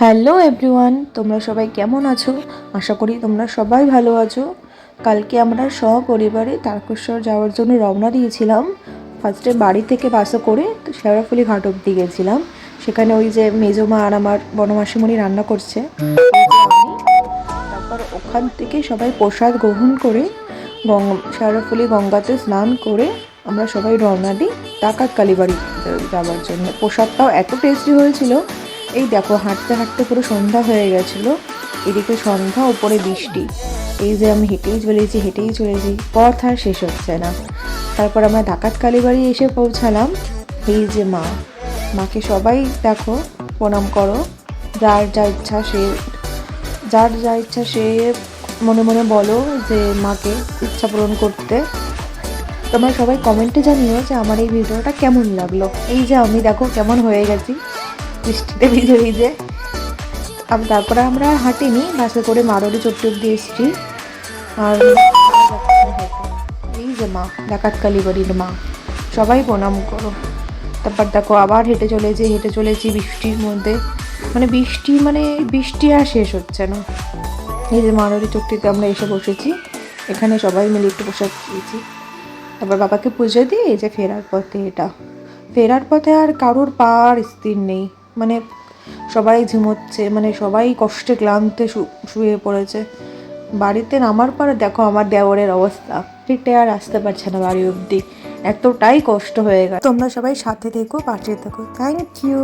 Hello everyone, তোমরা সবাই কেমন আছো? আশা করি তোমরা সবাই ভালো আছো। কালকে আমরা সপরিবারে তারকেশ্বর যাওয়ার জন্য রওনা দিয়েছিলাম। ফার্স্টে বাড়ি থেকে বাসে করে শেওড়াফুলি ঘাট অব্দি গেছিলাম। সেখানে ওই যে মেজমা আর আমার বনমাসিমণি রান্না করছে, এই যে আমি। তারপর ওখান থেকে সবাই প্রসাদ গ্রহণ করে শেওড়াফুলি গঙ্গাতে স্নান করে আমরা সবাই রওনা দিই ডাকাত কালীবাড়ি যাওয়ার জন্য। প্রসাদটাও এত টেস্টি হয়েছিল। এই দেখো হাঁটতে হাঁটতে পুরো সন্ধ্যা হয়ে গেছিলো। এদিকে সন্ধ্যা, উপরে বৃষ্টি। এই যে আমি হেঁটেই চলেছি, পথ আর শেষ হচ্ছে না। তারপর আমরা ডাকাত কালীবাড়ি এসে পৌঁছালাম। এই যে মাকে সবাই দেখো প্রণাম করো। যার যা ইচ্ছা সে মনে মনে বলো যে মাকে ইচ্ছা পূরণ করতে। তোমরা সবাই কমেন্টে জানিও যে আমার এই ভিডিওটা কেমন লাগলো। এই যে আমি দেখো কেমন হয়ে গেছি বৃষ্টিতে ভিজে। তারপরে আমরা হাঁটিনি, বাসে করে মারোয়ারি চট্টি অব্দি এসেছি। আর এই যে ডাকাত কালীবাড়ির মা, সবাই প্রণাম করো। তারপর দেখো আবার হেঁটে চলেছি বৃষ্টির মধ্যে। বৃষ্টি আর শেষ হচ্ছে না। এই যে মারোয়ারি চট্টিতে আমরা এসে বসেছি। এখানে সবাই মিলে একটু প্রসাদ খেয়েছি। তারপর বাবাকে পুজো দিয়ে এই যে ফেরার পথে আর কারোর পা আর স্থির নেই। সবাই ঝিমোচ্ছে, সবাই কষ্টে ক্লান্তে শুয়ে পড়েছে। বাড়িতে নামার পরে দেখো আমার দেওরের অবস্থা, হেঁটে আর আসতে পারছে না বাড়ি অবধি, এতটাই কষ্ট হয়ে গেছে। তোমরা সবাই সাথে থেকো, পাশে থেকো। Thank you.